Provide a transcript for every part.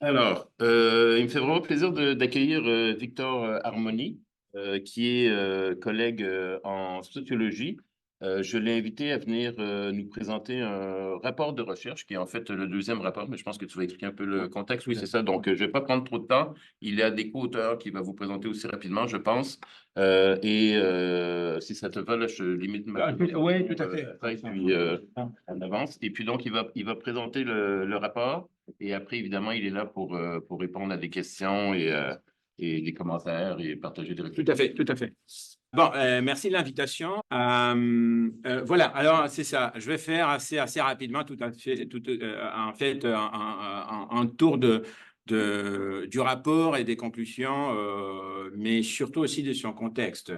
Il me fait vraiment plaisir d'accueillir Victor Harmony, qui est collègue en sociologie. Je l'ai invité à venir nous présenter un rapport de recherche, qui est en fait le deuxième rapport, mais je pense que tu vas expliquer un peu le contexte. Oui, c'est ça. Donc, je ne vais pas prendre trop de temps. Il y a des co-auteurs qui va vous présenter aussi rapidement, je pense. Si ça te va, là, je limite ma Oui, tout à fait. et puis on avance. Et puis donc, il va présenter le rapport. Et après, évidemment, il est là pour répondre à des questions et des commentaires et partager des Tout à réflexions. fait, tout à fait. Bon, merci de l'invitation. Voilà, alors c'est ça. Je vais faire assez rapidement, en fait, un tour du rapport et des conclusions, mais surtout aussi de son contexte.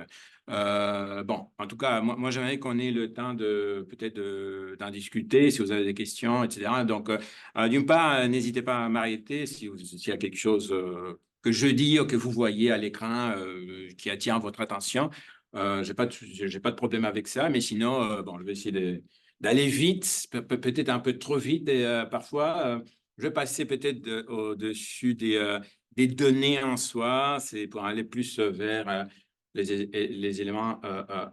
Bon, en tout cas, moi j'aimerais qu'on ait le temps de peut-être d'en discuter si vous avez des questions, etc. Donc, d'une part, n'hésitez pas à m'arrêter s'il y a quelque chose que je dis ou que vous voyez à l'écran qui attire votre attention. J'ai pas de problème avec ça, mais sinon, bon, je vais essayer d'aller vite, peut-être un peu trop vite, et parfois, je vais passer peut-être au-dessus des données en soi, c'est pour aller plus vers les éléments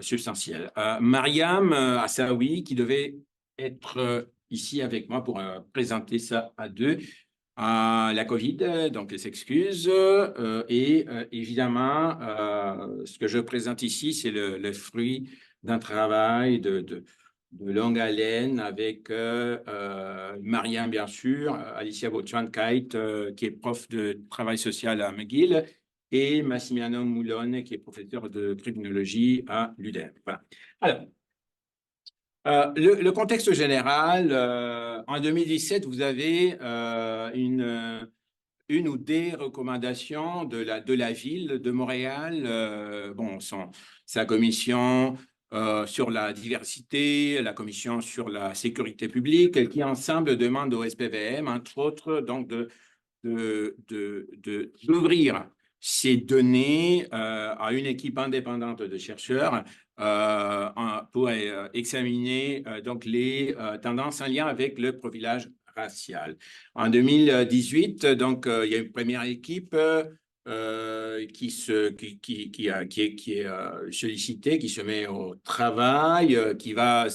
substantiels. Mariam Assaoui, qui devait être ici avec moi pour présenter ça à deux, la Covid, donc elle s'excuse. Évidemment, ce que je présente ici, c'est le fruit d'un travail de longue haleine avec Marianne, bien sûr, Alicia Bochwan-Kite, qui est prof de travail social à McGill, et Massimiliano Moulone, qui est professeur de criminologie à l'UDEM. Voilà. Alors, le contexte général, en 2017, vous avez une ou des recommandations de la ville de Montréal. Bon, sa commission sur la diversité, la commission sur la sécurité publique, qui ensemble demandent au SPVM, entre autres, donc d'ouvrir ces données à une équipe indépendante de chercheurs pour examiner donc les tendances en lien avec le profilage racial. En 2018, donc, il y a une première équipe qui est sollicitée, qui se met au travail, qui va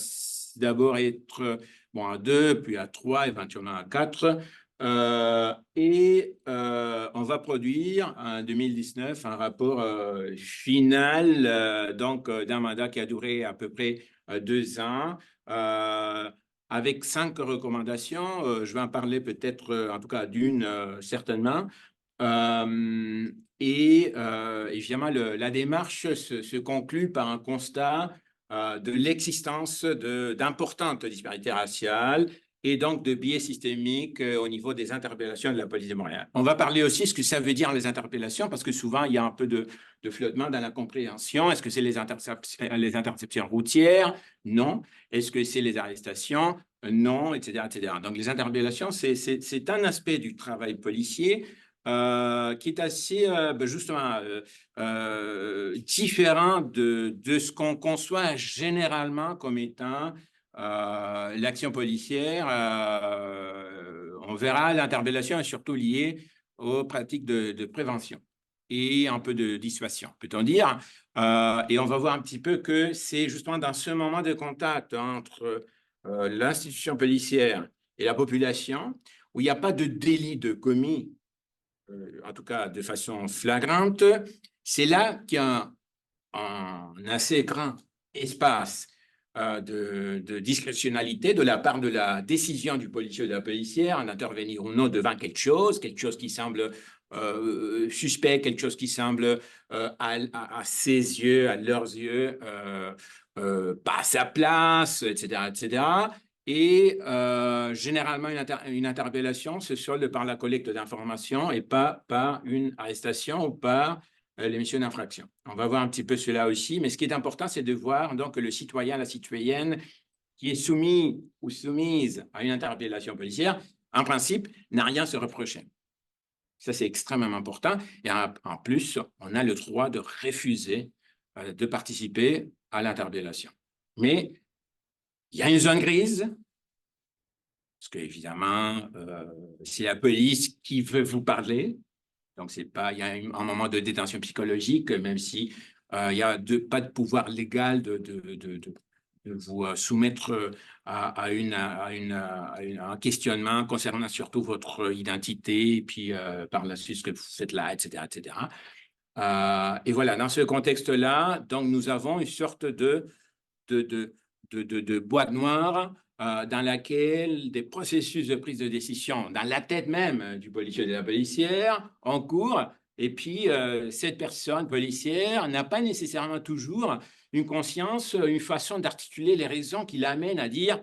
d'abord être bon, à 2, puis à 3, éventuellement à 4. On va produire en 2019 un rapport final donc d'un mandat qui a duré à peu près 2 ans. Avec 5 recommandations. Je vais en parler peut-être, en tout cas d'une certainement. Évidemment, la démarche se conclut par un constat de l'existence d'importantes disparités raciales et donc de biais systémiques au niveau des interpellations de la police de Montréal. On va parler aussi de ce que ça veut dire les interpellations, parce que souvent, il y a un peu de flottement dans la compréhension. Est-ce que c'est les interceptions routières? Non. Est-ce que c'est les arrestations? Non, etc., etc. Donc, les interpellations, c'est un aspect du travail policier qui est assez, justement, différent de ce qu'on conçoit généralement comme étant l'action policière. On verra, l'interpellation est surtout liée aux pratiques de prévention et un peu de dissuasion, peut-on dire. Et on va voir un petit peu que c'est justement dans ce moment de contact entre l'institution policière et la population, où il n'y a pas de délit de commis, en tout cas de façon flagrante, c'est là qu'il y a un assez grand espace de discrétionnalité de la part de la décision du policier ou de la policière d'intervenir ou non devant quelque chose qui semble suspect, quelque chose qui semble à ses yeux, à leurs yeux, pas à sa place, etc., etc. Généralement, une interpellation se solde par la collecte d'informations et pas par une arrestation ou par l'émission d'infraction. On va voir un petit peu cela aussi, mais ce qui est important, c'est de voir donc le citoyen, la citoyenne qui est soumis ou soumise à une interpellation policière, en principe, n'a rien à se reprocher. Ça, c'est extrêmement important. Et en plus, on a le droit de refuser de participer à l'interpellation. Mais il y a une zone grise parce qu'évidemment, c'est la police qui veut vous parler. Donc, c'est pas, il y a un moment de détention psychologique, même si il n'y a pas de pouvoir légal de vous soumettre un questionnement concernant surtout votre identité, et puis par la suite ce que vous faites là, etc., etc. Et voilà, dans ce contexte-là, donc nous avons une sorte de, de, de boîte noire dans laquelle des processus de prise de décision, dans la tête même du policier et de la policière, en cours. Et puis, cette personne policière n'a pas nécessairement toujours une conscience, une façon d'articuler les raisons qui l'amènent à dire,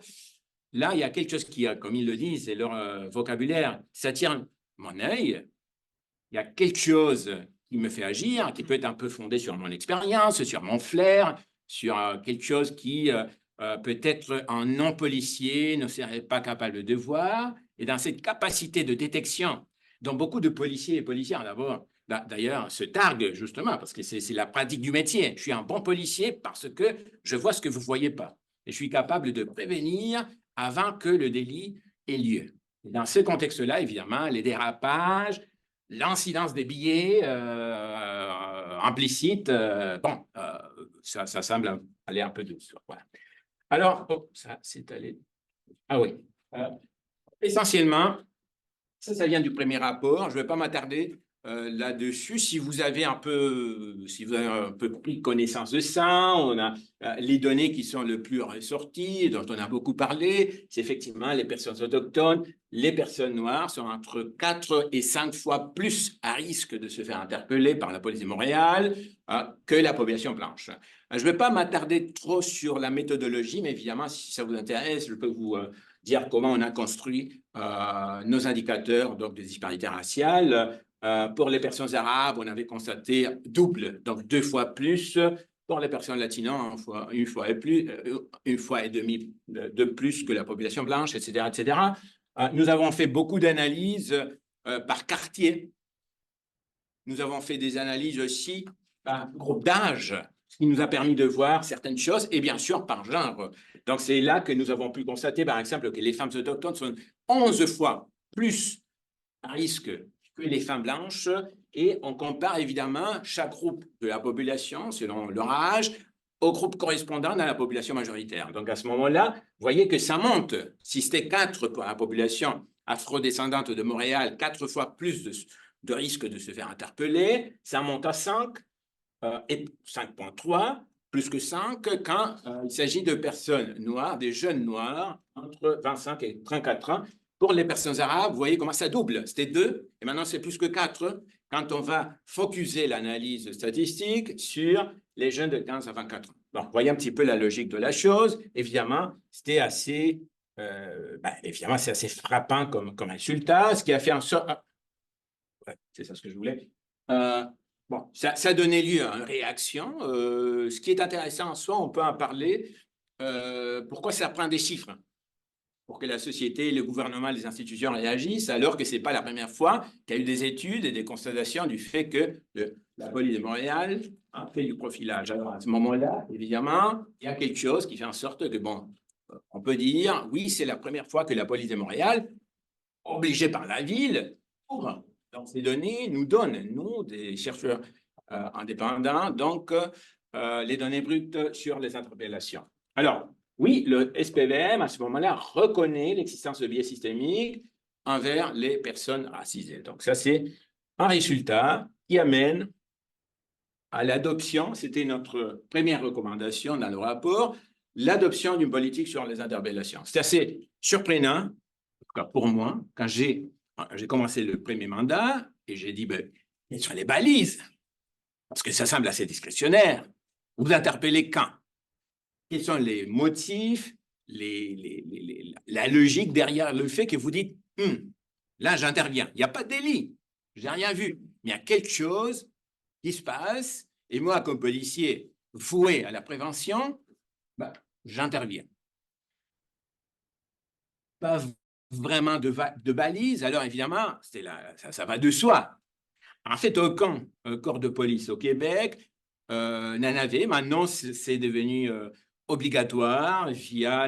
là, il y a quelque chose qui, comme ils le disent, c'est leur vocabulaire, ça tire mon œil, il y a quelque chose qui me fait agir, qui peut être un peu fondé sur mon expérience, sur mon flair, sur quelque chose qui peut-être un non-policier ne serait pas capable de voir. Et dans cette capacité de détection, dont beaucoup de policiers et policières d'abord, d'ailleurs, se targuent justement, parce que c'est la pratique du métier. Je suis un bon policier parce que je vois ce que vous ne voyez pas. Et je suis capable de prévenir avant que le délit ait lieu. Et dans ce contexte-là, évidemment, les dérapages, l'incidence des billets implicites, bon, ça semble aller un peu douce. Voilà. Alors, oh, ça c'est allé. Ah oui. Essentiellement, ça vient du premier rapport. Je ne vais pas m'attarder là-dessus. Si vous avez un peu pris connaissance de ça, on a les données qui sont le plus ressorties, dont on a beaucoup parlé, c'est effectivement les personnes autochtones, les personnes noires sont entre 4 et 5 fois plus à risque de se faire interpeller par la police de Montréal que la population blanche. Je ne vais pas m'attarder trop sur la méthodologie, mais évidemment, si ça vous intéresse, je peux vous dire comment on a construit nos indicateurs donc, de disparité raciale. Pour les personnes arabes, on avait constaté double, donc 2 fois plus. Pour les personnes latines, une fois et demie de plus que la population blanche, etc., etc. Nous avons fait beaucoup d'analyses par quartier. Nous avons fait des analyses aussi par groupe d'âge, ce qui nous a permis de voir certaines choses, et bien sûr par genre. Donc, c'est là que nous avons pu constater, par exemple, que les femmes autochtones sont 11 fois plus à risque que les femmes blanches, et on compare évidemment chaque groupe de la population, selon leur âge, au groupe correspondant dans la population majoritaire. Donc, à ce moment-là, vous voyez que ça monte. Si c'était 4 pour la population afrodescendante de Montréal, 4 fois plus de risque de se faire interpeller, ça monte à 5 et 5,3, plus que 5 quand il s'agit de personnes noires, des jeunes noirs entre 25 et 34 ans. Pour les personnes arabes, vous voyez comment ça double. C'était 2 et maintenant c'est plus que 4 quand on va focuser l'analyse statistique sur les jeunes de 15 à 24 ans. Bon, vous voyez un petit peu la logique de la chose. Évidemment, c'était assez, évidemment, c'est assez frappant comme résultat, ce qui a fait en sorte... Ouais, c'est ça ce que je voulais. Bon, ça a donné lieu à une réaction. Ce qui est intéressant en soi, on peut en parler. Pourquoi ça prend des chiffres? Pour que la société, le gouvernement, les institutions réagissent, alors que ce n'est pas la première fois qu'il y a eu des études et des constatations du fait que la police de Montréal a fait du profilage. Alors, à ce moment-là, évidemment, il y a quelque chose qui fait en sorte que, bon, on peut dire, oui, c'est la première fois que la police de Montréal, obligée par la ville, ouvre dans ces données, nous donne, nous, des chercheurs indépendants, donc les données brutes sur les interpellations. Alors, oui, le SPVM, à ce moment-là, reconnaît l'existence de biais systémiques envers les personnes racisées. Donc, ça, c'est un résultat qui amène à l'adoption, c'était notre première recommandation dans le rapport, l'adoption d'une politique sur les interpellations. C'est assez surprenant, en tout cas pour moi, quand j'ai commencé le premier mandat et j'ai dit, ben, quelles sont les balises? Parce que ça semble assez discrétionnaire. Vous interpellez quand? Quels sont les motifs, la logique derrière le fait que vous dites, là, j'interviens. Il n'y a pas de délit. Je n'ai rien vu. Mais il y a quelque chose qui se passe. Et moi, comme policier voué à la prévention, ben, j'interviens. Pas vraiment de balises. Alors, évidemment, ça va de soi. En fait, aucun corps de police au Québec n'en avait. Maintenant, c'est devenu obligatoire via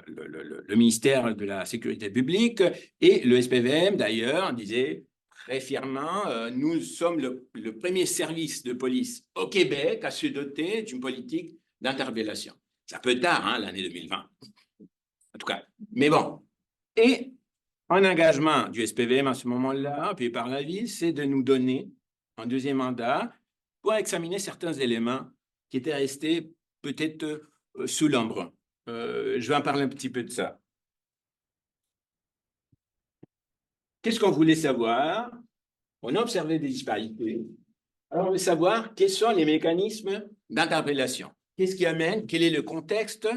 le ministère de la Sécurité publique, et le SPVM, d'ailleurs, disait très fièrement, nous sommes le premier service de police au Québec à se doter d'une politique d'interpellation. C'est un peu tard, hein, l'année 2020, en tout cas. Mais bon. Et un engagement du SPVM à ce moment-là, puis par la ville, c'est de nous donner un deuxième mandat pour examiner certains éléments qui étaient restés peut-être sous l'ombre. Je vais en parler un petit peu de ça. Qu'est-ce qu'on voulait savoir? On a observé des disparités. Alors, on veut savoir quels sont les mécanismes d'interpellation. Qu'est-ce qui amène, quel est le contexte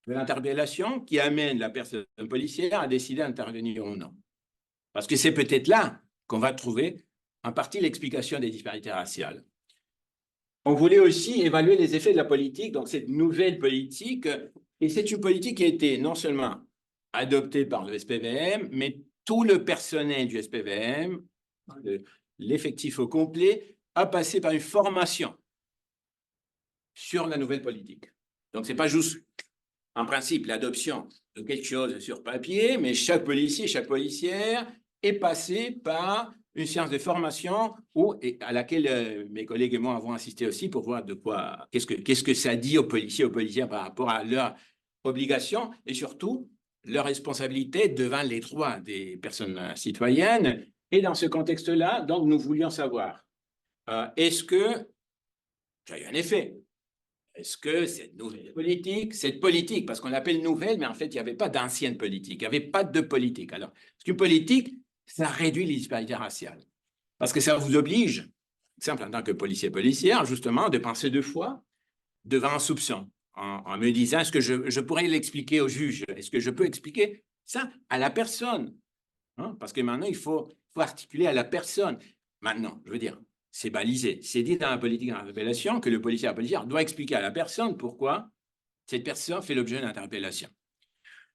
de l'interpellation qui amène la personne policière à décider d'intervenir ou non. Parce que c'est peut-être là qu'on va trouver en partie l'explication des disparités raciales. On voulait aussi évaluer les effets de la politique, donc cette nouvelle politique, et c'est une politique qui a été non seulement adoptée par le SPVM, mais tout le personnel du SPVM, l'effectif au complet, a passé par une formation sur la nouvelle politique. Donc, ce n'est pas juste, en principe, l'adoption de quelque chose sur papier, mais chaque policier, chaque policière est passé par une séance de formation à laquelle mes collègues et moi avons assisté aussi pour voir de quoi, qu'est-ce que ça dit aux policiers, aux policières par rapport à leurs obligations et surtout leurs responsabilités devant les droits des personnes citoyennes. Et dans ce contexte-là, donc, nous voulions savoir, est-ce que ça a eu un effet? Est-ce que cette nouvelle politique, cette politique, parce qu'on l'appelle nouvelle, mais en fait, il n'y avait pas d'ancienne politique, il n'y avait pas de politique. Alors, parce qu'une politique, ça réduit les disparités raciales. Parce que ça vous oblige, simple en tant que policier policière, justement, de penser deux fois devant un soupçon, en me disant, est-ce que je pourrais l'expliquer au juge? Est-ce que je peux expliquer ça à la personne? Hein? Parce que maintenant, il faut articuler à la personne. Maintenant, je veux dire, c'est balisé. C'est dit dans la politique d'interpellation que le policier, la policière doit expliquer à la personne pourquoi cette personne fait l'objet d'une interpellation.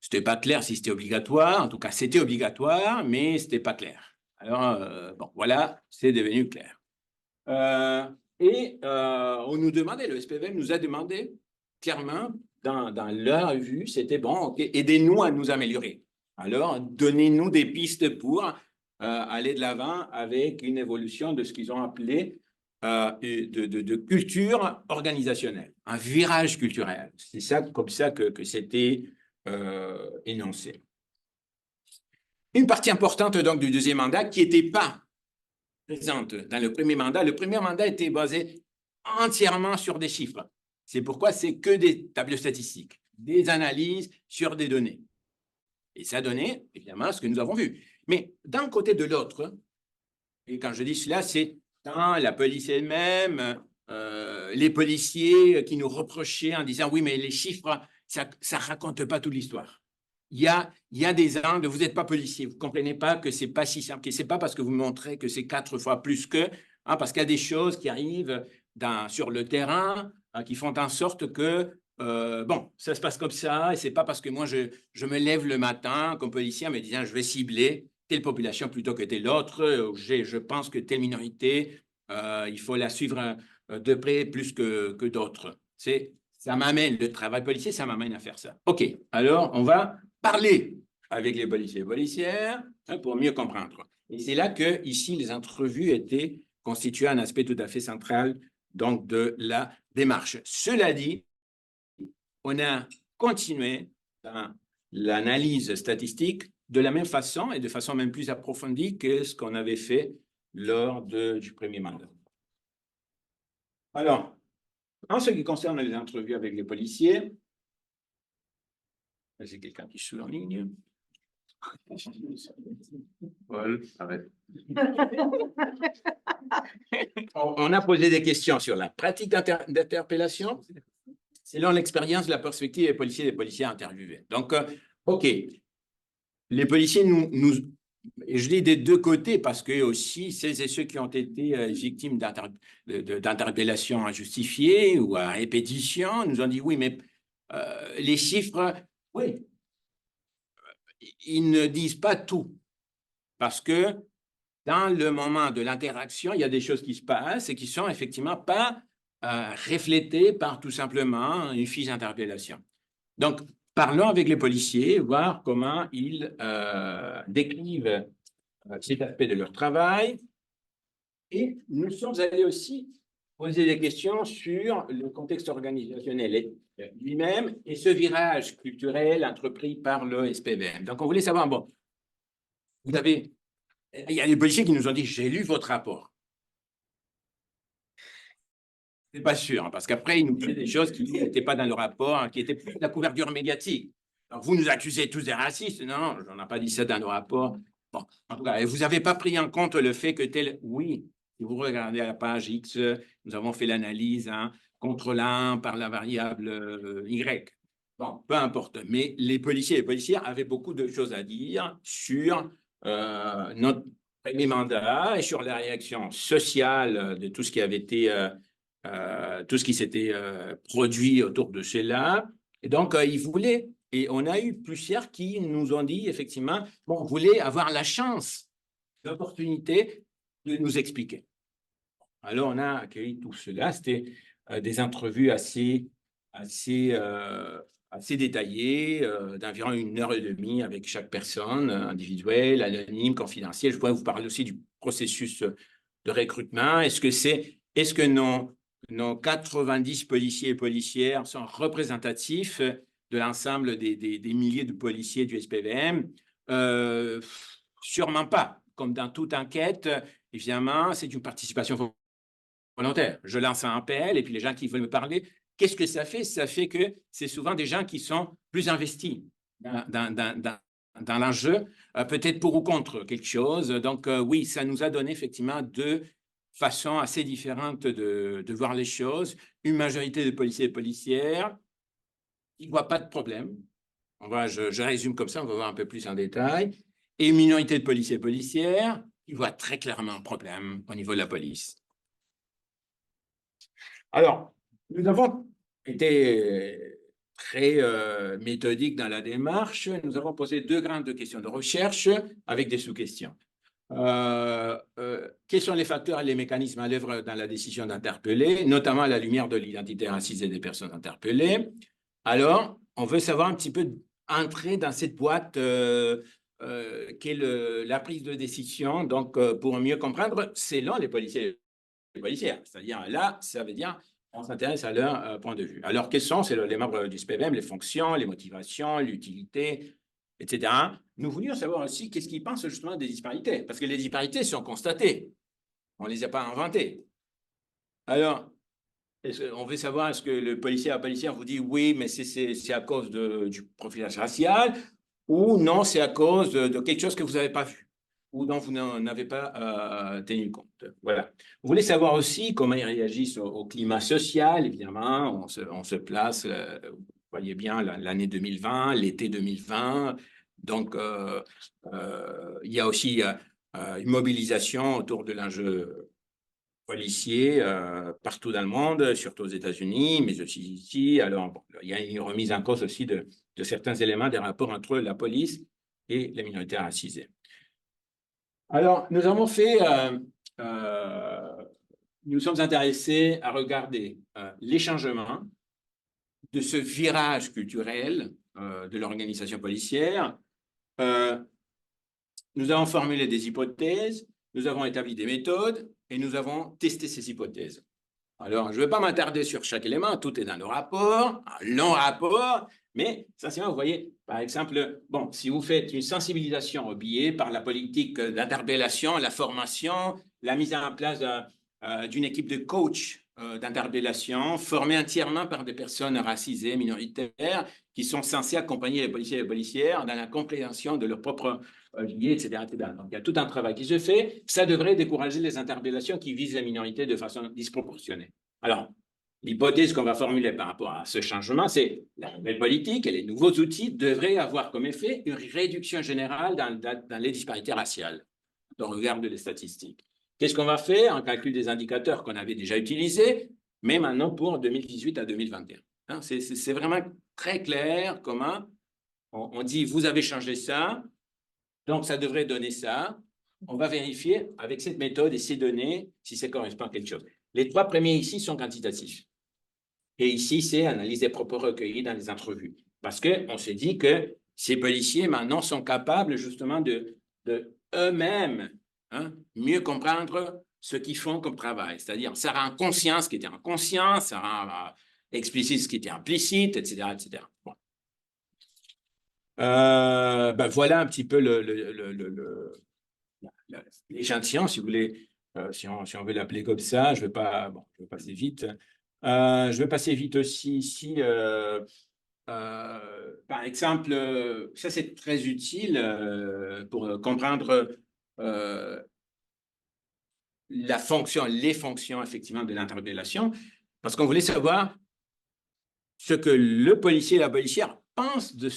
Ce n'était pas clair si c'était obligatoire. En tout cas, c'était obligatoire, mais ce n'était pas clair. Alors, bon, voilà, c'est devenu clair. On nous demandait, le SPVM nous a demandé clairement, dans leur vue, c'était bon, okay, aidez-nous à nous améliorer. Alors, donnez-nous des pistes pour aller de l'avant avec une évolution de ce qu'ils ont appelé de culture organisationnelle, un virage culturel. C'est ça, comme ça que c'était énoncé. Une partie importante donc du deuxième mandat qui n'était pas présente dans le premier mandat. Le premier mandat était basé entièrement sur des chiffres. C'est pourquoi c'est que des tableaux statistiques, des analyses sur des données. Et ça donnait, évidemment, ce que nous avons vu. Mais d'un côté de l'autre, et quand je dis cela, c'est dans la police elle-même, les policiers qui nous reprochaient en disant « oui, mais les chiffres, ça ne raconte pas toute l'histoire ». Il y a des angles, vous n'êtes pas policier, vous ne comprenez pas que ce n'est pas si simple, que ce n'est pas parce que vous montrez que c'est 4 fois plus que, hein, parce qu'il y a des choses qui arrivent sur le terrain qui font en sorte que, bon, ça se passe comme ça, et ce n'est pas parce que moi, je me lève le matin comme policier en me disant je vais cibler telle population plutôt que telle autre, je pense que telle minorité, il faut la suivre de près plus que d'autres. Ça m'amène, le travail policier, ça m'amène à faire ça. OK, alors on va parler avec les policiers et policières pour mieux comprendre. Et c'est là que, ici, les entrevues étaient constituées un aspect tout à fait central donc, de la démarche. Cela dit, on a continué dans l'analyse statistique de la même façon et de façon même plus approfondie que ce qu'on avait fait lors du premier mandat. Alors, en ce qui concerne les entrevues avec les policiers, j'ai quelqu'un qui souligne. Paul, arrête. On a posé des questions sur la pratique d'interpellation selon l'expérience de la perspective des policiers et des policiers interviewés. Donc, OK, les policiers et je dis des deux côtés parce que aussi, celles et ceux qui ont été victimes d'interpellations injustifiées ou à répétition nous ont dit oui, mais les chiffres, oui, ils ne disent pas tout parce que dans le moment de l'interaction, il y a des choses qui se passent et qui ne sont effectivement pas reflétée par tout simplement une fiche d'interpellation. Donc, parlons avec les policiers, voir comment ils décrivent cet aspect de leur travail. Et nous sommes allés aussi poser des questions sur le contexte organisationnel lui-même et ce virage culturel entrepris par le SPVM. Donc, on voulait savoir, bon, il y a des policiers qui nous ont dit, j'ai lu votre rapport. Je ne suis pas sûr, hein, parce qu'après, ils nous disaient des choses qui n'étaient pas dans le rapport, hein, qui étaient plus de la couverture médiatique. Alors, vous nous accusez tous des racistes. Non, on n'a pas dit ça dans le rapport. Bon, en tout cas, vous n'avez pas pris en compte le fait que tel... Oui, si vous regardez à la page X, nous avons fait l'analyse, hein, contre l'un par la variable Y. Bon, peu importe. Mais les policiers et les policières avaient beaucoup de choses à dire sur notre premier mandat et sur la réaction sociale de tout ce qui avait été... tout ce qui s'était produit autour de cela. Et donc, ils voulaient, et on a eu plusieurs qui nous ont dit, effectivement, bon, on voulait avoir la chance, l'opportunité de nous expliquer. Alors, on a accueilli tout cela. C'était des entrevues assez détaillées, d'environ 1 heure et demie avec chaque personne, individuelle, anonyme, confidentielle. Je pourrais vous parler aussi du processus de recrutement. Est-ce que nos 90 policiers et policières sont représentatifs de l'ensemble des milliers de policiers du SPVM? Sûrement pas. Comme dans toute enquête, évidemment, c'est une participation volontaire. Je lance un appel et puis les gens qui veulent me parler, qu'est-ce que ça fait? Ça fait que c'est souvent des gens qui sont plus investis dans l'enjeu, peut-être pour ou contre quelque chose. Donc, oui, ça nous a donné effectivement deux façons assez différentes de voir les choses. Une majorité de policiers et policières qui ne voient pas de problème. Je résume comme ça, on va voir un peu plus en détail. Et une minorité de policiers et policières qui voient très clairement un problème au niveau de la police. Alors, nous avons été très méthodiques dans la démarche. Nous avons posé 2 grandes questions de recherche avec des sous-questions. Quels sont les facteurs et les mécanismes à l'œuvre dans la décision d'interpeller, notamment à la lumière de l'identité racisée des personnes interpellées? Alors, on veut savoir un petit peu entrer dans cette boîte qu'est la prise de décision. Donc, pour mieux comprendre, selon les policiers et les policières. C'est-à-dire, là, ça veut dire on s'intéresse à leur point de vue. Alors, quels sont les membres du SPVM, les fonctions, les motivations, l'utilité, etc. Nous voulions savoir aussi qu'est-ce qu'ils pensent justement des disparités, parce que les disparités sont constatées. On ne les a pas inventées. Alors, on veut savoir, est-ce que le policier ou la policière vous dit oui, mais c'est à cause du profilage racial, ou non, c'est à cause de quelque chose que vous n'avez pas vu ou dont vous n'avez pas tenu compte. Voilà. Vous voulez savoir aussi comment ils réagissent au climat social, évidemment. On se place, vous voyez bien, l'année 2020, l'été 2020. Donc, il y a aussi une mobilisation autour de l'enjeu policier partout dans le monde, surtout aux États-Unis, mais aussi ici. Alors, bon, il y a une remise en cause aussi de certains éléments des rapports entre la police et les minorités racisées. Alors, nous sommes intéressés à regarder les changements de ce virage culturel de l'organisation policière. Nous avons formulé des hypothèses, nous avons établi des méthodes et nous avons testé ces hypothèses. Alors, je ne vais pas m'attarder sur chaque élément, tout est dans le rapport, un long rapport, mais essentiellement, vous voyez, par exemple, bon, si vous faites une sensibilisation au biais par la politique d'interpellation, la formation, la mise en place d'une équipe de coach d'interpellation formée entièrement par des personnes racisées, minoritaires, qui sont censées accompagner les policiers et les policières dans la compréhension de leur propre liés, etc., etc. Donc, il y a tout un travail qui se fait. Ça devrait décourager les interpellations qui visent les minorités de façon disproportionnée. Alors, l'hypothèse qu'on va formuler par rapport à ce changement, c'est la nouvelle politique et les nouveaux outils devraient avoir comme effet une réduction générale dans les disparités raciales, dans le regard des statistiques. Qu'est-ce qu'on va faire? On calcule des indicateurs qu'on avait déjà utilisés, mais maintenant pour 2018 à 2021. Hein, c'est vraiment très clair comment on dit, vous avez changé ça, donc, ça devrait donner ça. On va vérifier avec cette méthode et ces données si ça correspond à quelque chose. Les 3 premiers ici sont quantitatifs. Et ici, c'est analyse des propos recueillis dans les entrevues. Parce qu'on s'est dit que ces policiers, maintenant, sont capables justement de eux-mêmes mieux comprendre ce qu'ils font comme travail. C'est-à-dire, ça rend conscient ce qui était inconscient, ça rend explicite ce qui était implicite, etc. etc. Bon. Voilà un petit peu l'échantillon, si vous voulez, si on veut l'appeler comme ça. Je vais passer vite. Je vais passer vite aussi ici. Par exemple, ça c'est très utile pour comprendre les fonctions effectivement de l'interpellation, parce qu'on voulait savoir ce que le policier et la policière pensent de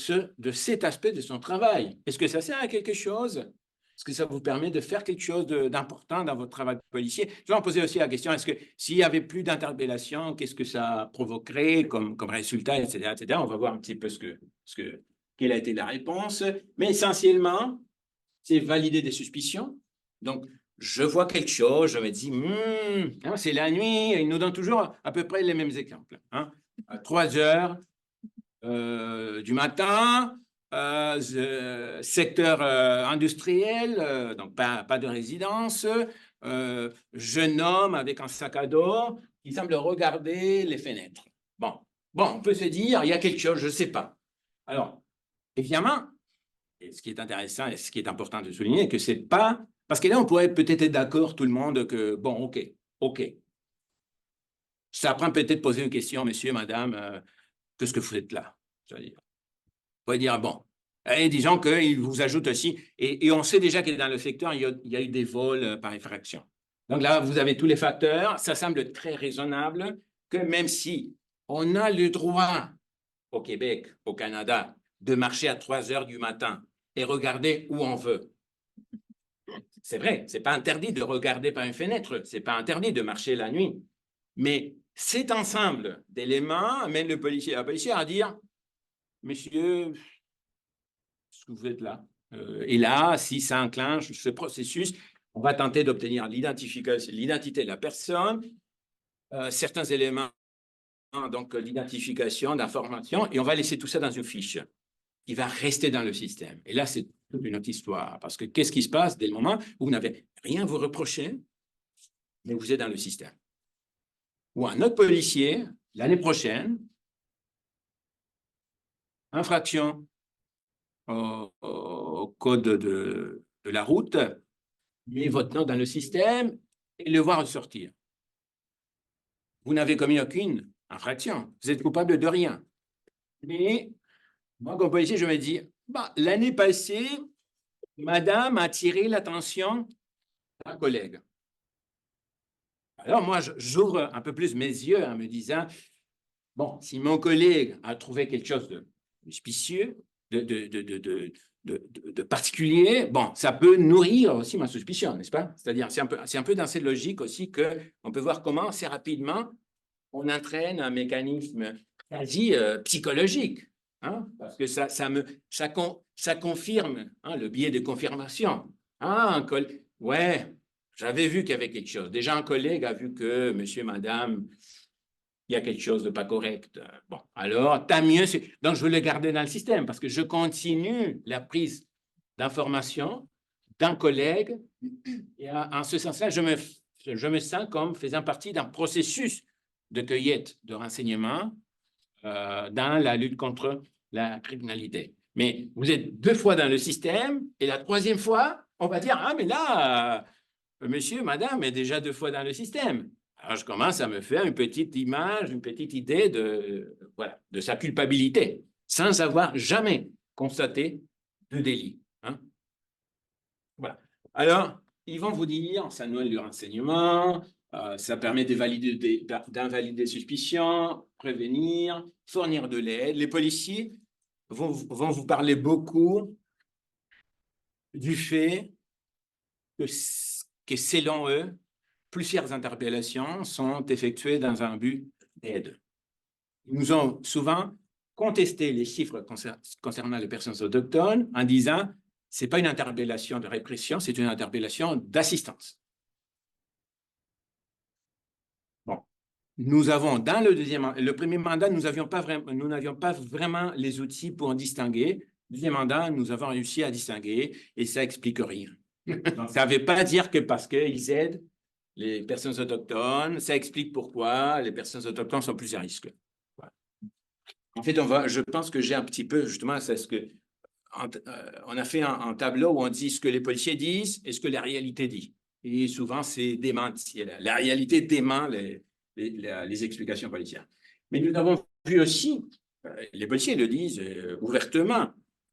cet aspect de son travail. Est-ce que ça sert à quelque chose? Est-ce que ça vous permet de faire quelque chose d'important dans votre travail de policier? Je vais en poser aussi la question, est-ce que s'il n'y avait plus d'interpellation, qu'est-ce que ça provoquerait comme résultat, etc., etc. On va voir un petit peu quelle a été la réponse. Mais essentiellement, c'est valider des suspicions. Donc, je vois quelque chose, je me dis, c'est la nuit, et il nous donne toujours à peu près les mêmes exemples. À 3 heures du matin, secteur industriel, donc pas de résidence, jeune homme avec un sac à dos qui semble regarder les fenêtres. Bon, on peut se dire, il y a quelque chose, je ne sais pas. Alors, évidemment, et ce qui est intéressant et ce qui est important de souligner, que c'est pas... Parce que là, on pourrait peut-être être d'accord, tout le monde, que, bon, OK. Ça prend peut-être de poser une question, monsieur, madame, qu'est-ce que vous faites là? C'est-à-dire, on pourrait dire, bon, et disons qu'il vous ajoute aussi, et on sait déjà que dans le secteur, il y a eu des vols par infraction. Donc là, vous avez tous les facteurs, ça semble très raisonnable que même si on a le droit au Québec, au Canada, de marcher à 3 heures du matin et regarder où on veut. C'est vrai, ce n'est pas interdit de regarder par une fenêtre, ce n'est pas interdit de marcher la nuit. Mais cet ensemble d'éléments amène le policier et la policière à dire « Monsieur, ce que vous êtes là. Et là, si ça enclenche ce processus, on va tenter d'obtenir l'identité de la personne, certains éléments, donc l'identification, d'information, et on va laisser tout ça dans une fiche qui va rester dans le système. Et là, c'est toute une autre histoire, parce que qu'est-ce qui se passe dès le moment où vous n'avez rien à vous reprocher, mais vous êtes dans le système? Ou un autre policier, l'année prochaine, infraction au code de la route, met votre nom dans le système et le voir ressortir. Vous n'avez commis aucune infraction. Vous êtes coupable de rien. Mais moi, comme policier, je me dis, l'année passée, madame a attiré l'attention d'un collègue. Alors moi, j'ouvre un peu plus mes yeux en me disant, bon, si mon collègue a trouvé quelque chose de suspicieux, de particulier, bon, ça peut nourrir aussi ma suspicion, n'est-ce pas? C'est-à-dire, c'est un peu dans cette logique aussi qu'on peut voir comment assez rapidement on entraîne un mécanisme quasi psychologique, parce que ça confirme le biais de confirmation. Ouais, j'avais vu qu'il y avait quelque chose. Déjà, un collègue a vu que monsieur, madame, il y a quelque chose de pas correct. Bon, alors, tant mieux. Donc, je veux le garder dans le système parce que je continue la prise d'information d'un collègue. Et en ce sens-là, je me sens comme faisant partie d'un processus de cueillette de renseignements dans la lutte contre la criminalité. Mais vous êtes 2 fois dans le système et la 3e fois, on va dire, mais là, monsieur, madame est déjà 2 fois dans le système. Alors, je commence à me faire une petite image, une petite idée de sa culpabilité, sans avoir jamais constaté de délit. Voilà. Alors, ils vont vous dire, ça noie le renseignement, ça permet d'invalider des suspicions, prévenir, fournir de l'aide. Les policiers vont vous parler beaucoup du fait que selon eux, plusieurs interpellations sont effectuées dans un but d'aide. Ils nous ont souvent contesté les chiffres concernant les personnes autochtones en disant ce n'est pas une interpellation de répression, c'est une interpellation d'assistance. nous avons, dans le premier mandat, nous n'avions pas vraiment les outils pour en distinguer. Deuxième mandat, nous avons réussi à distinguer et ça explique rien. Donc, ça ne veut pas dire que parce qu'ils aident les personnes autochtones, ça explique pourquoi les personnes autochtones sont plus à risque. Voilà. En fait, je pense que j'ai un petit peu, justement, c'est ce que on a fait un tableau où on dit ce que les policiers disent et ce que la réalité dit. Et souvent, c'est démenti. La réalité dément les explications policières. Mais nous avons vu aussi, les policiers le disent ouvertement,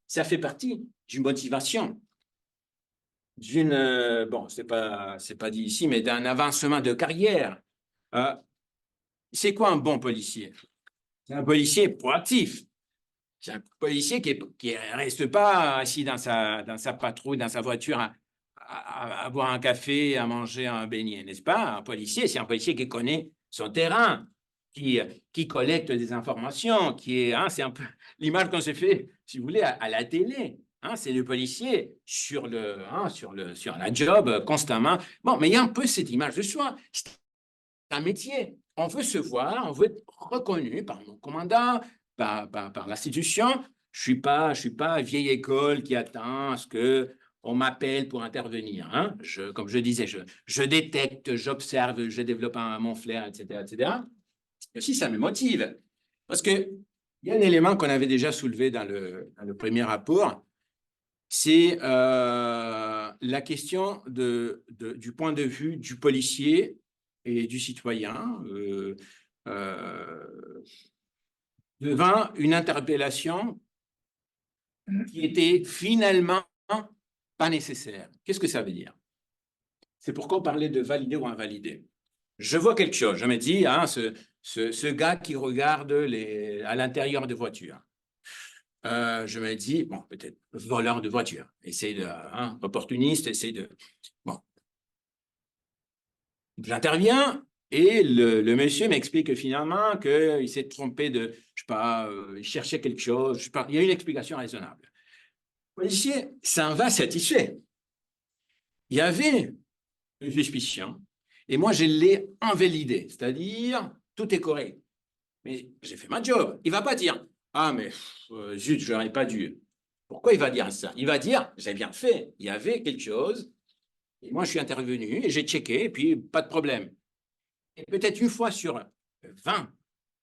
ça fait partie d'une motivation, bon, c'est pas dit ici, mais d'un avancement de carrière. C'est quoi un bon policier? C'est un policier proactif. C'est un policier qui ne reste pas assis dans sa patrouille, dans sa voiture, à boire un café, à manger un beignet, n'est-ce pas? Un policier, c'est un policier qui connaît son terrain, qui collecte des informations, c'est un peu l'image qu'on s'est fait, si vous voulez, à la télé. C'est le policier sur la job constamment. Bon, mais il y a un peu cette image de soi. C'est un métier. On veut se voir, on veut être reconnu par mon commandant, par l'institution. Je ne suis pas vieille école qui attend à ce qu'on m'appelle pour intervenir. Comme je disais, je détecte, j'observe, je développe mon flair, etc., etc. Et aussi, ça me motive. Parce qu'il y a un élément qu'on avait déjà soulevé dans le premier rapport, c'est la question du point de vue du policier et du citoyen devant une interpellation qui était finalement pas nécessaire. Qu'est-ce que ça veut dire? C'est pourquoi on parlait de valider ou invalider. Je vois quelque chose, je me dis, ce gars qui regarde à l'intérieur de voitures. Je me dis, bon, peut-être voleur de voiture, opportuniste, Bon. J'interviens et le monsieur m'explique finalement qu'il s'est trompé je sais pas, il cherchait quelque chose, je sais pas, il y a une explication raisonnable. Le policier s'en va satisfait. Il y avait une suspicion et moi, je l'ai invalidée, c'est-à-dire, tout est correct. Mais j'ai fait ma job. Il ne va pas dire, ah, mais zut, je n'aurais pas dû. Pourquoi il va dire ça? Il va dire, j'ai bien fait, il y avait quelque chose, et moi je suis intervenu et j'ai checké, et puis pas de problème. Et peut-être une fois sur 20,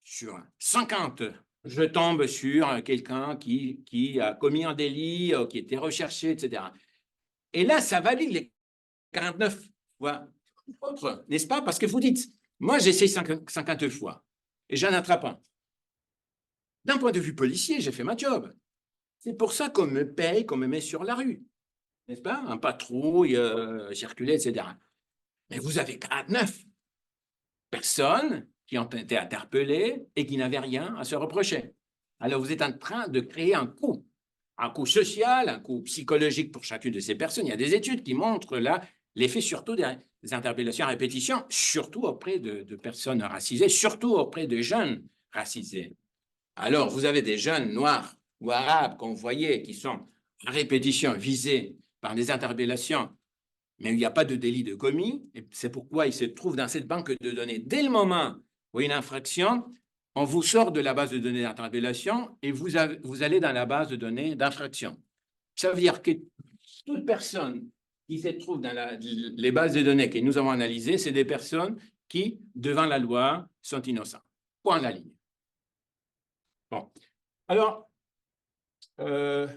sur 50, je tombe sur quelqu'un qui a commis un délit, qui était recherché, etc. Et là, ça valide les 49 fois autres, n'est-ce pas? Parce que vous dites, moi j'essaie 50 fois, et j'en attrape un. D'un point de vue policier, j'ai fait ma job. C'est pour ça qu'on me paye, qu'on me met sur la rue, n'est-ce pas? En patrouille, circuler, etc. Mais vous avez 49 personnes qui ont été interpellées et qui n'avaient rien à se reprocher. Alors, vous êtes en train de créer un coût social, un coût psychologique pour chacune de ces personnes. Il y a des études qui montrent là l'effet surtout des interpellations à répétition, surtout auprès de personnes racisées, surtout auprès de jeunes racisés. Alors, vous avez des jeunes noirs ou arabes qu'on voyait qui sont à répétition visés par des interpellations, mais il n'y a pas de délit de commis. Et c'est pourquoi ils se trouvent dans cette banque de données. Dès le moment où il y a une infraction, on vous sort de la base de données d'interpellation et vous allez dans la base de données d'infraction. Ça veut dire que toute personne qui se trouve dans les bases de données que nous avons analysées, c'est des personnes qui, devant la loi, sont innocentes. Point la ligne. Bon, alors, ça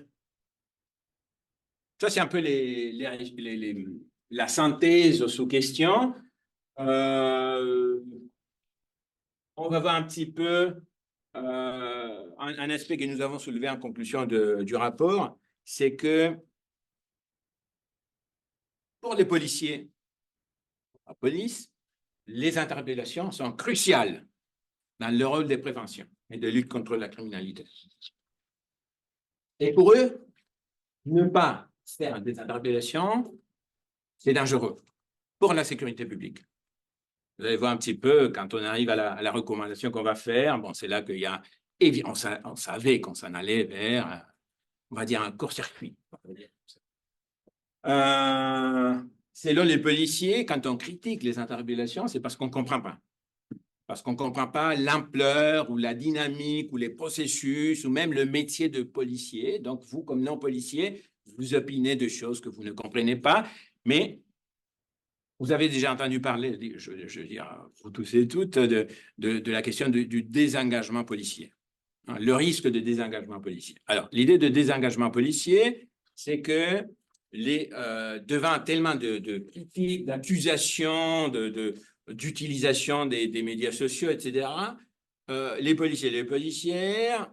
c'est un peu la synthèse sous question. On va voir un petit peu un aspect que nous avons soulevé en conclusion du rapport, c'est que pour les policiers, la police, les interpellations sont cruciales dans le rôle de prévention et de lutte contre la criminalité. Et pour eux, ne pas faire des interpellations, c'est dangereux pour la sécurité publique. Vous allez voir un petit peu, quand on arrive à la recommandation qu'on va faire, bon, c'est là qu'il y a, on savait qu'on s'en allait vers, on va dire, un court-circuit. Selon les policiers, quand on critique les interpellations, c'est parce qu'on ne comprend pas. parce qu'on ne comprend pas l'ampleur ou la dynamique ou les processus ou même le métier de policier. Donc, vous, comme non-policier, vous opinez de choses que vous ne comprenez pas, mais vous avez déjà entendu parler, je veux dire, vous tous et toutes, de la question du désengagement policier, hein, le risque de désengagement policier. Alors, l'idée de désengagement policier, c'est que devant tellement de critiques, d'accusations, d'utilisation des médias sociaux, etc., les policiers et les policières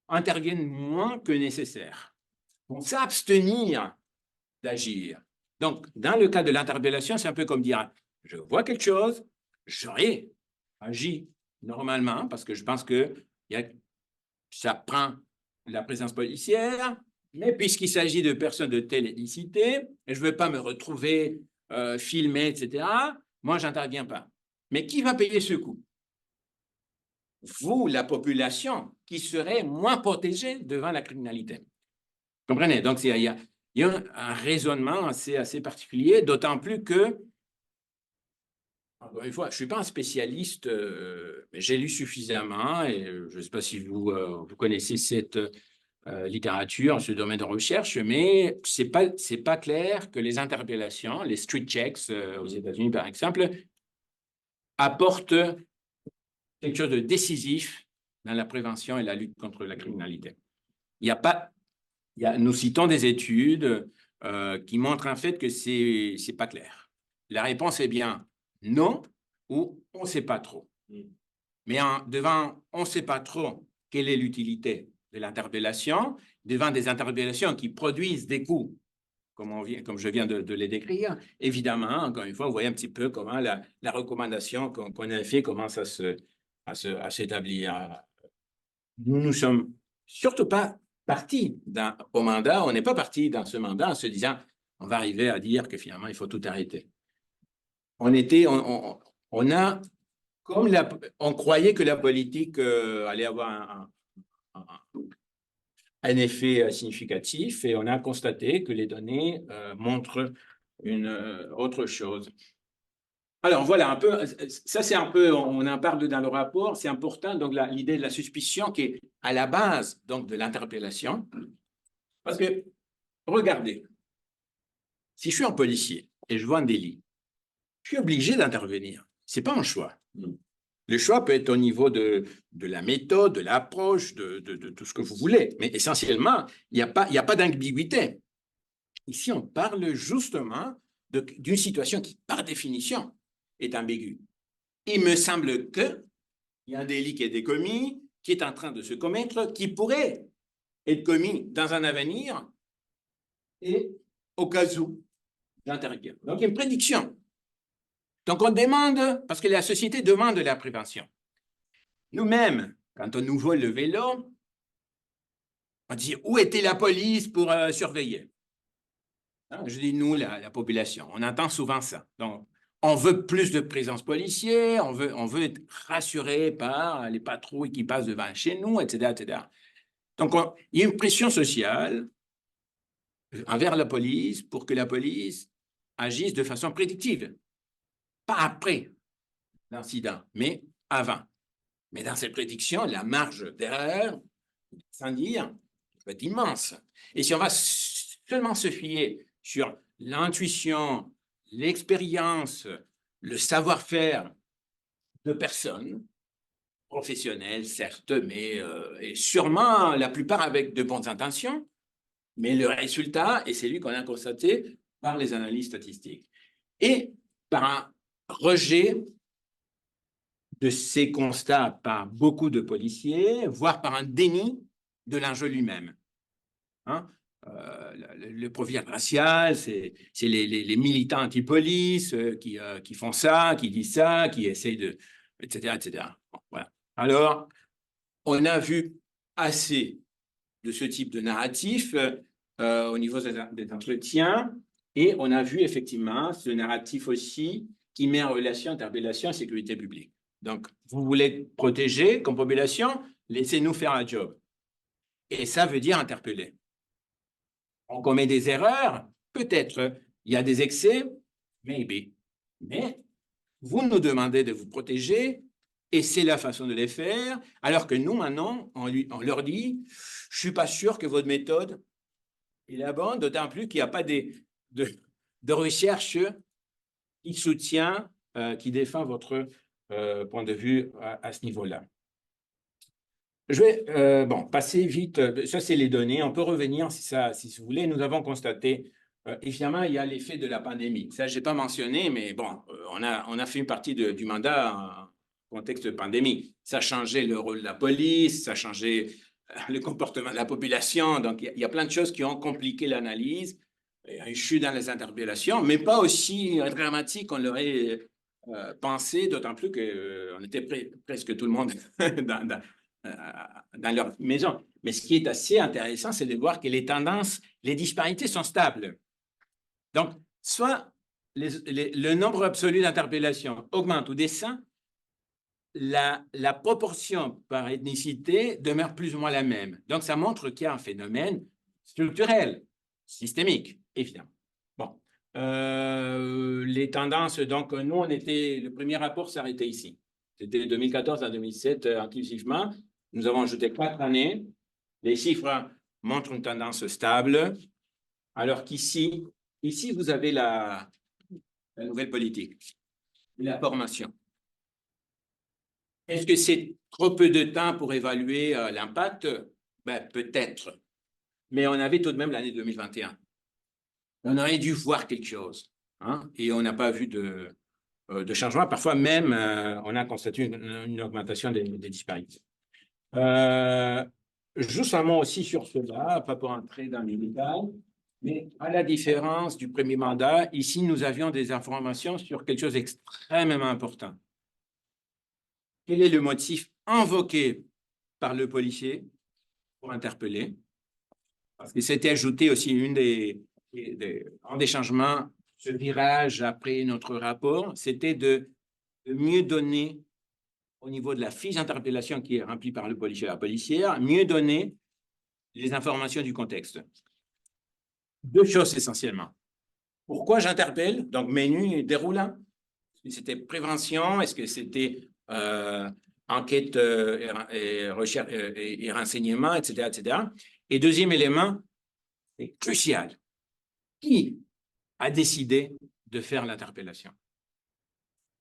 interviennent moins que nécessaire, vont s'abstenir d'agir. Donc, dans le cas de l'interpellation, c'est un peu comme dire, je vois quelque chose, j'aurais agi normalement, parce que je pense que ça prend la présence policière, mais puisqu'il s'agit de personnes de telle éthnicité, et je ne veux pas me retrouver filmé, etc., moi, je n'interviens pas. Mais qui va payer ce coût? Vous, la population, qui serait moins protégée devant la criminalité. Comprenez? Donc, il y a un raisonnement assez particulier, d'autant plus que, encore une fois, je ne suis pas un spécialiste, mais j'ai lu suffisamment, et je ne sais pas si vous connaissez cette littérature, ce domaine de recherche, mais ce n'est pas clair que les interpellations, les street checks aux États-Unis, par exemple, apportent quelque chose de décisif dans la prévention et la lutte contre la criminalité. Il n'y a pas... Nous citons des études qui montrent en fait que ce n'est pas clair. La réponse est bien non ou on ne sait pas trop. Mais devant on ne sait pas trop quelle est l'utilité de l'interpellation, devant des interpellations qui produisent des coûts, comme je viens de les décrire, évidemment, encore une fois, vous voyez un petit peu comment la recommandation qu'on a fait commence à s'établir. Nous ne sommes surtout pas parti au mandat, on n'est pas parti dans ce mandat en se disant on va arriver à dire que finalement il faut tout arrêter. On a, comme on croyait que la politique allait avoir un effet significatif et on a constaté que les données montrent autre chose. Alors voilà, un peu, ça c'est un peu, on en parle dans le rapport, c'est important, donc l'idée de la suspicion qui est à la base donc, de l'interpellation. Parce que, regardez, si je suis un policier et je vois un délit, je suis obligé d'intervenir. Ce n'est pas un choix. Le choix peut être au niveau de la méthode, de l'approche, de tout ce que vous voulez. Mais essentiellement, il n'y a pas d'ambiguïté. Ici, on parle justement d'une situation qui, par définition, est ambiguë. Il me semble qu'il y a un délit qui a été commis, qui est en train de se commettre, qui pourrait être commis dans un avenir et au cas où j'interviens. Donc, il y a une prédiction. Donc, on demande, parce que la société demande de la prévention. Nous-mêmes, quand on nous vole le vélo, on dit où était la police pour surveiller? Hein, je dis nous, la population. On entend souvent ça. Donc, on veut plus de présence policière, on veut être rassuré par les patrouilles qui passent devant chez nous, etc. etc. Donc, il y a une pression sociale envers la police pour que la police agisse de façon prédictive. Pas après l'incident, mais avant. Mais dans ces prédictions, la marge d'erreur, sans dire, peut être immense. Et si on va seulement se fier sur l'intuition, l'expérience, le savoir-faire de personnes, professionnelles, certes, mais et sûrement la plupart avec de bonnes intentions, mais le résultat est celui qu'on a constaté par les analyses statistiques. Et par un rejet de ces constats par beaucoup de policiers, voire par un déni de l'enjeu lui-même. Hein? Le profil racial, c'est les militants anti-police qui font ça, qui disent ça, qui essayent de... etc. etc. Bon, voilà. Alors, on a vu assez de ce type de narratif au niveau des entretiens et on a vu effectivement ce narratif aussi qui met en relation interpellation et sécurité publique. Donc, vous voulez protéger comme population, laissez-nous faire un job. Et ça veut dire interpeller. On commet des erreurs, peut-être. Il y a des excès, maybe. Mais vous nous demandez de vous protéger, et c'est la façon de les faire, alors que nous, maintenant, on leur dit, je ne suis pas sûr que votre méthode est la bonne, d'autant plus qu'il n'y a pas de recherche qui soutient, qui défend votre point de vue à ce niveau-là. Je vais passer vite. Ça, c'est les données. On peut revenir si vous voulez. Nous avons constaté, évidemment, il y a l'effet de la pandémie. Ça, je n'ai pas mentionné, mais bon, on a fait une partie du mandat en contexte de pandémie. Ça a changé le rôle de la police, ça a changé le comportement de la population. Donc, il y a plein de choses qui ont compliqué l'analyse. Je suis dans les interpellations, mais pas aussi dramatique qu'on l'aurait pensé, d'autant plus qu'on était presque tout le monde dans leur maison. Mais ce qui est assez intéressant, c'est de voir que les tendances, les disparités sont stables. Donc, soit le nombre absolu d'interpellations augmente ou descend, la proportion par ethnicité demeure plus ou moins la même. Donc, ça montre qu'il y a un phénomène structurel, systémique, évidemment. Bon. Les tendances, donc, nous, le premier rapport s'arrêtait ici. C'était de 2014 à 2007 inclusivement. Nous avons ajouté 4 années. Les chiffres montrent une tendance stable, alors qu'ici, vous avez la nouvelle politique, la formation. Est-ce que c'est trop peu de temps pour évaluer l'impact? Ben, peut-être. Mais on avait tout de même l'année 2021. On aurait dû voir quelque chose. Hein, et on n'a pas vu de changement. Parfois même, on a constaté une augmentation des disparités. Juste un mot aussi sur cela, pas pour entrer dans les détails, mais à la différence du premier mandat, ici, nous avions des informations sur quelque chose d'extrêmement important. Quel est le motif invoqué par le policier pour interpeller? Parce que c'était ajouté aussi un des changements, ce virage après notre rapport, c'était de mieux donner au niveau de la fiche d'interpellation qui est remplie par le policier et la policière, mieux donner les informations du contexte. 2 choses essentiellement. Pourquoi j'interpelle? Donc, menu déroulant. Est-ce que c'était prévention? Est-ce que c'était enquête et recherche et renseignement, etc., etc. Et deuxième élément, c'est crucial. Qui a décidé de faire l'interpellation?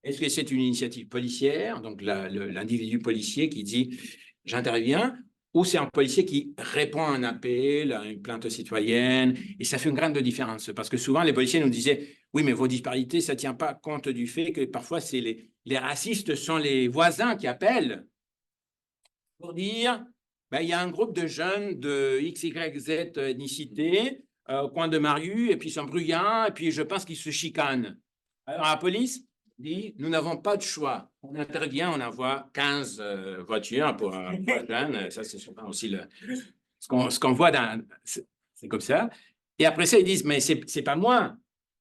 Est-ce que c'est une initiative policière, donc l'individu policier qui dit « j'interviens » ou c'est un policier qui répond à un appel, à une plainte citoyenne? Et ça fait une grande différence, parce que souvent les policiers nous disaient « oui, mais vos disparités, ça ne tient pas compte du fait que parfois c'est les racistes sont les voisins qui appellent pour dire ben, il y a un groupe de jeunes de X, Y, Z ethnicité au coin de ma rue, et puis ils sont bruyants, et puis je pense qu'ils se chicanent. » Alors la police dit, nous n'avons pas de choix. On intervient, on envoie 15 voitures pour un jeune. Ça, c'est souvent aussi ce qu'on voit dans... C'est comme ça. Et après ça, ils disent, mais c'est pas moi.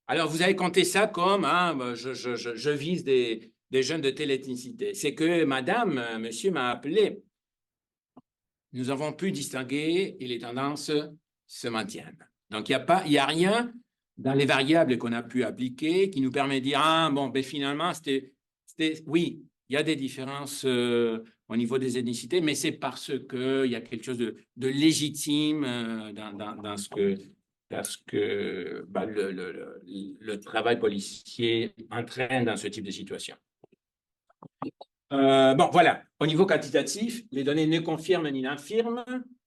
Alors, vous avez compté ça comme, hein, je vise des jeunes de telle ethnicité. C'est que madame, monsieur m'a appelé. Nous avons pu distinguer et les tendances se maintiennent. Donc, il n'y a rien dans les variables qu'on a pu appliquer qui nous permet de dire, ah, bon, ben finalement, oui, il y a des différences au niveau des ethnicités, mais c'est parce qu'il y a quelque chose de légitime dans ce que le travail policier entraîne dans ce type de situation. Bon, voilà. Au niveau quantitatif, les données ne confirment ni n'infirment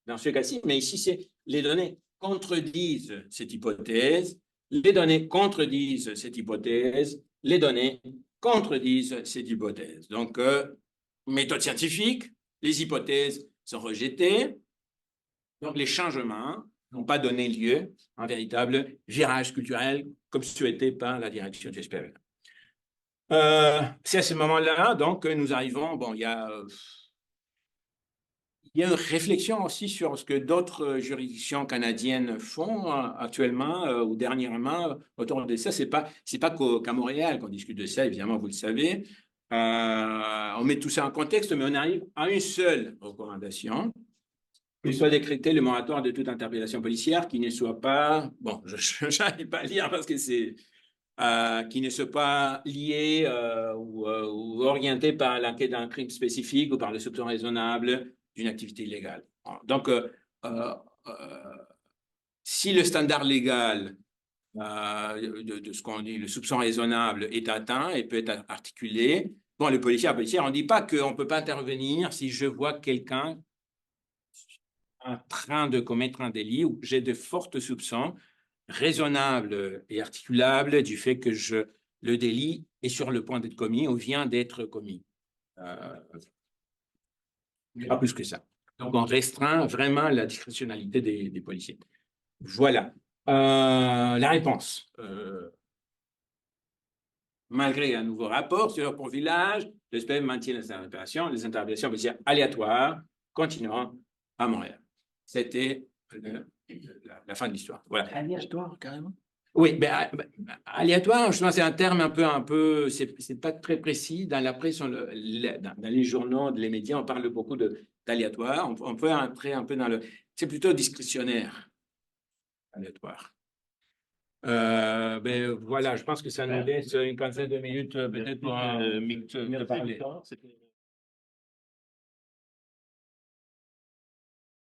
dans ce cas-ci, mais ici, c'est les données contredisent cette hypothèse, les données contredisent cette hypothèse, les données contredisent cette hypothèse. Donc, méthode scientifique, les hypothèses sont rejetées, donc les changements n'ont pas donné lieu à un véritable virage culturel comme souhaité par la direction du SPVM. C'est à ce moment-là, donc, que nous arrivons, bon, il y a une réflexion aussi sur ce que d'autres juridictions canadiennes font actuellement ou dernièrement autour de ça. C'est pas qu'à Montréal qu'on discute de ça, évidemment, vous le savez. On met tout ça en contexte, mais on arrive à une seule recommandation, qu'il soit décrété le moratoire de toute interpellation policière qui ne soit pas... Bon, je n'arrive pas à lire parce que c'est qui ne soit pas lié ou orienté par l'enquête d'un crime spécifique ou par le soupçon raisonnable d'une activité illégale. Donc, si le standard légal de ce qu'on dit, le soupçon raisonnable est atteint et peut être articulé, bon, le policier, on ne dit pas qu'on ne peut pas intervenir si je vois quelqu'un en train de commettre un délit ou j'ai de forts soupçons raisonnables et articulables du fait que le délit est sur le point d'être commis ou vient d'être commis. Pas plus que ça. Donc, on restreint vraiment la discrétionnalité des policiers. Voilà. La réponse. Malgré un nouveau rapport sur leur profilage, le SPM maintient les interpellations policières aléatoires, continuant à Montréal. C'était la fin de l'histoire. Voilà. Aléatoire, carrément. Oui, aléatoire, je pense que c'est un terme un peu, c'est pas très précis. Dans la presse, dans les journaux, les médias, on parle beaucoup d'aléatoire. On peut entrer un peu dans c'est plutôt discrétionnaire, aléatoire. Voilà, je pense que ça nous laisse une quinzaine de minutes peut-être pour parler.